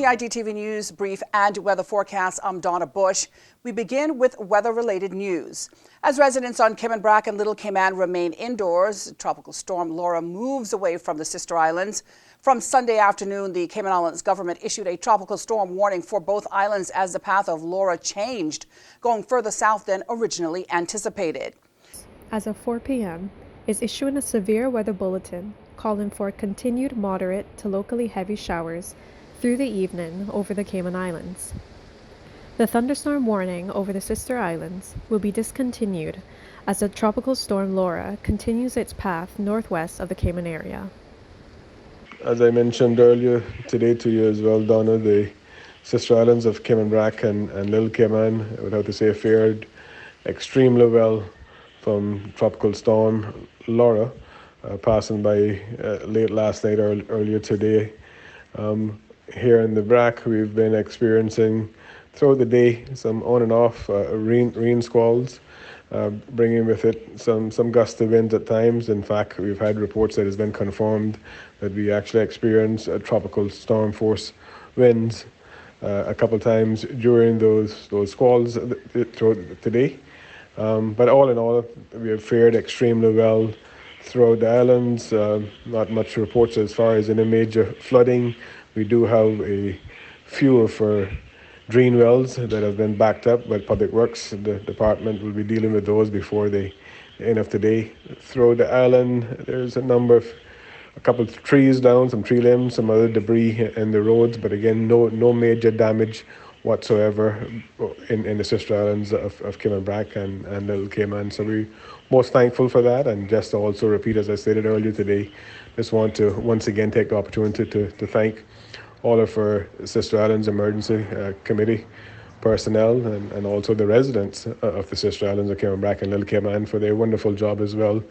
CIDTV News Brief and Weather Forecast, I'm Donna Bush. We begin with weather-related news. As residents on Cayman Brac and Little Cayman remain indoors, Tropical Storm Laura moves away from the sister islands. From Sunday afternoon, the Cayman Islands government issued a tropical storm warning for both islands as the path of Laura changed, going further south than originally anticipated. As of 4 p.m., is issuing a severe weather bulletin calling for continued moderate to locally heavy showers through the evening over the Cayman Islands. The thunderstorm warning over the sister islands will be discontinued as the tropical storm Laura continues its path northwest of the Cayman area. As I mentioned earlier today to you as well, Donna, the sister islands of Cayman Brac and Little Cayman, I would have to say, fared extremely well from tropical storm Laura, passing by late last night or earlier today. Here in the Brac, we've been experiencing throughout the day some on and off rain squalls, bringing with it some gusty winds at times. In fact, we've had reports that has been confirmed that we actually experienced tropical storm force winds a couple times during those squalls throughout today. But all in all, we have fared extremely well throughout the islands. Not much reports as far as any major flooding. We do have a few of our drain wells that have been backed up, but Public Works, the department, will be dealing with those before the end of the day. Throughout the island, there's a couple of trees down, some tree limbs, some other debris in the roads, but again, no major damage whatsoever in the sister islands of Cayman Brac and Little Cayman. So we're most thankful for that. And just to also repeat, as I stated earlier today, just want to once again take the opportunity to thank all of our sister islands emergency committee personnel and also the residents of the sister islands of Cayman Brac and Little Cayman for their wonderful job as well,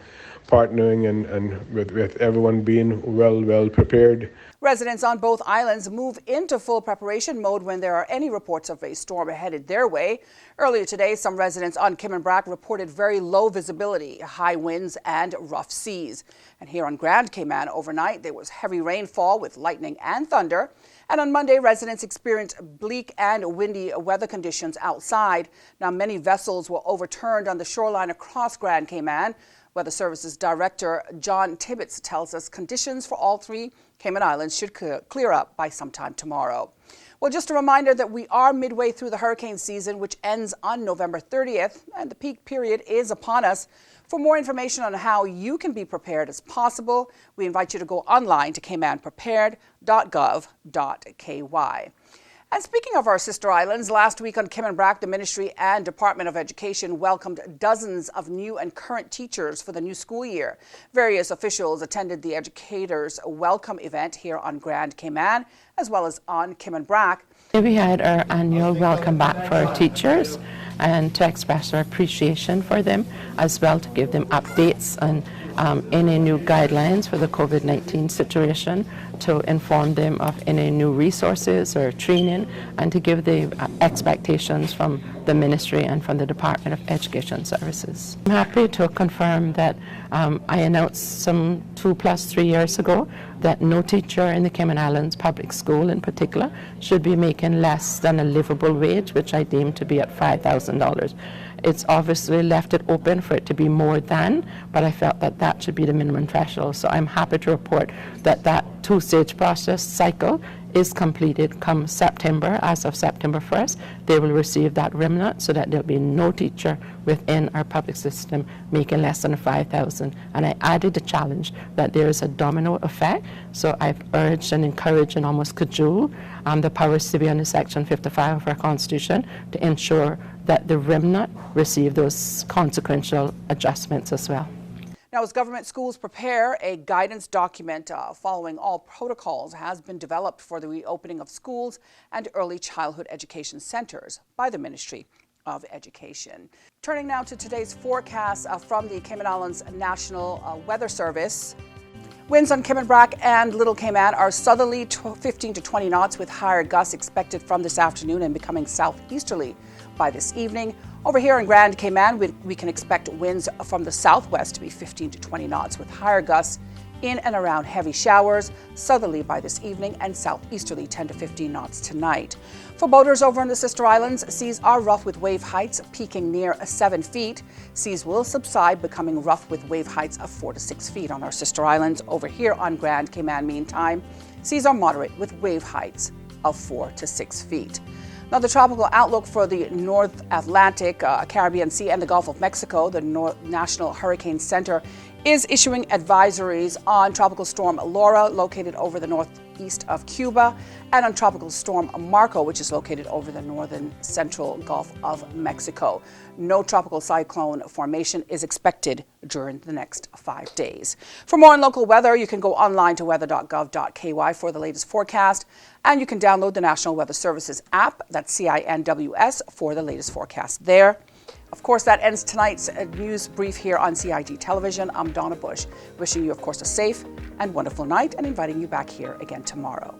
partnering and with everyone being well prepared. Residents on both islands move into full preparation mode when there are any reports of a storm headed their way. Earlier today, some residents on Cayman Brac reported very low visibility, high winds and rough seas. And here on Grand Cayman overnight, there was heavy rainfall with lightning and thunder. And on Monday, residents experienced bleak and windy weather conditions outside. Now, many vessels were overturned on the shoreline across Grand Cayman. Weather Services Director John Tibbetts tells us conditions for all three Cayman Islands should clear up by sometime tomorrow. Well, just a reminder that we are midway through the hurricane season, which ends on November 30th, and the peak period is upon us. For more information on how you can be prepared as possible, we invite you to go online to caymanprepared.gov.ky. And speaking of our sister islands, last week on Cayman Brac, the Ministry and Department of Education welcomed dozens of new and current teachers for the new school year. Various officials attended the educators' welcome event here on Grand Cayman, as well as on Cayman Brac. We had our annual welcome back for our teachers and to express our appreciation for them, as well to give them updates on any new guidelines for the COVID-19 situation, to inform them of any new resources or training, and to give the expectations from the Ministry and from the Department of Education Services. I'm happy to confirm that I announced some 2+3 years ago that no teacher in the Cayman Islands public school in particular should be making less than a livable wage, which I deem to be at $5,000. It's obviously left it open for it to be more than, but I felt that that should be the minimum threshold. So I'm happy to report that that two-stage process cycle is completed come September. As of September 1st, they will receive that remnant so that there'll be no teacher within our public system making less than $5,000. And I added the challenge that there is a domino effect. So I've urged and encouraged and almost cajoled the powers to be under Section 55 of our Constitution to ensure that the remnant receive those consequential adjustments as well. Now, as government schools prepare, a guidance document following all protocols has been developed for the reopening of schools and early childhood education centers by the Ministry of Education. Turning now to today's forecast from the Cayman Islands National Weather Service. Winds on Cayman Brac and Little Cayman are southerly 15 to 20 knots with higher gusts expected from this afternoon and becoming southeasterly by this evening. Over here in Grand Cayman, we can expect winds from the southwest to be 15 to 20 knots with higher gusts in and around heavy showers, southerly by this evening and southeasterly 10 to 15 knots tonight. For boaters over in the Sister Islands, seas are rough with wave heights peaking near 7 feet. Seas will subside, becoming rough with wave heights of 4 to 6 feet on our Sister Islands. Over here on Grand Cayman, meantime, seas are moderate with wave heights of 4 to 6 feet. Now, the tropical outlook for the North Atlantic, Caribbean Sea, and the Gulf of Mexico, the National Hurricane Center is issuing advisories on Tropical Storm Laura, located over the northeast of Cuba, and on Tropical Storm Marco, which is located over the northern central Gulf of Mexico. No tropical cyclone formation is expected during the next 5 days. For more on local weather, you can go online to weather.gov.ky for the latest forecast, and you can download the National Weather Services app, that's CINWS, for the latest forecast there. Of course, that ends tonight's news brief here on CIG Television. I'm Donna Bush, wishing you, of course, a safe and wonderful night and inviting you back here again tomorrow.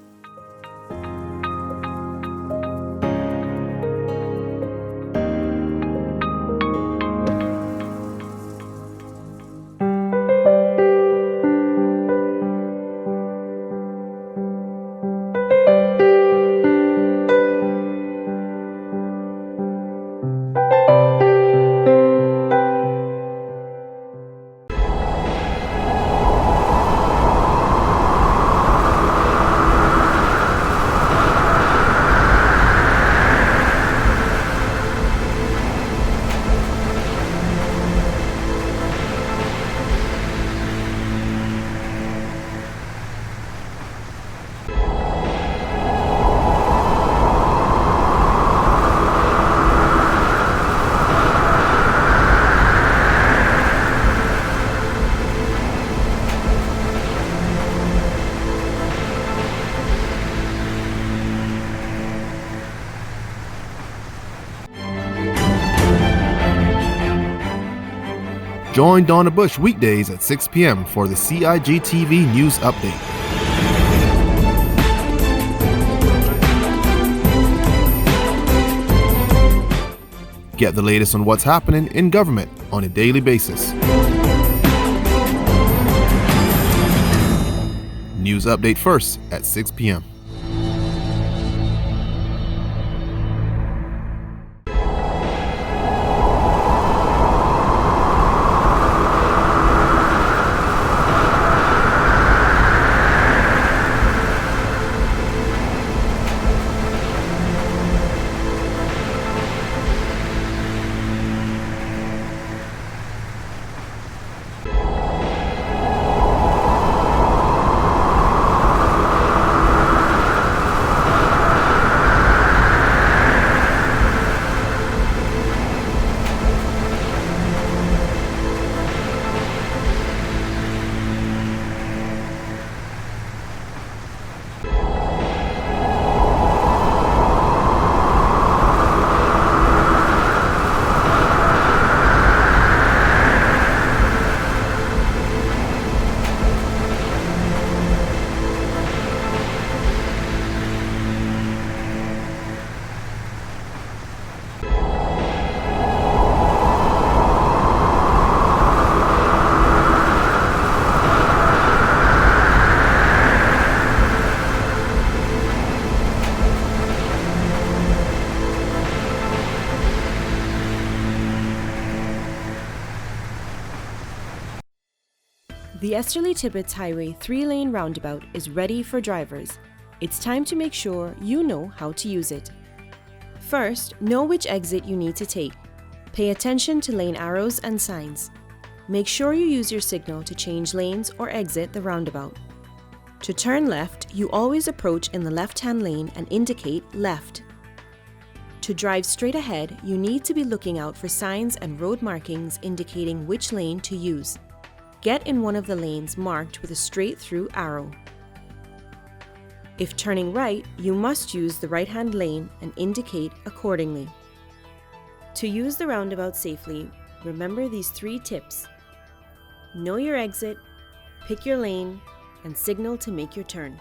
Join Donna Bush weekdays at 6 p.m. for the CIG TV News Update. Get the latest on what's happening in government on a daily basis. News Update first at 6 p.m. The Esterly-Tibbetts Highway 3-lane roundabout is ready for drivers. It's time to make sure you know how to use it. First, know which exit you need to take. Pay attention to lane arrows and signs. Make sure you use your signal to change lanes or exit the roundabout. To turn left, you always approach in the left-hand lane and indicate left. To drive straight ahead, you need to be looking out for signs and road markings indicating which lane to use. Get in one of the lanes marked with a straight-through arrow. If turning right, you must use the right-hand lane and indicate accordingly. To use the roundabout safely, remember these 3 tips. Know your exit, pick your lane, and signal to make your turn.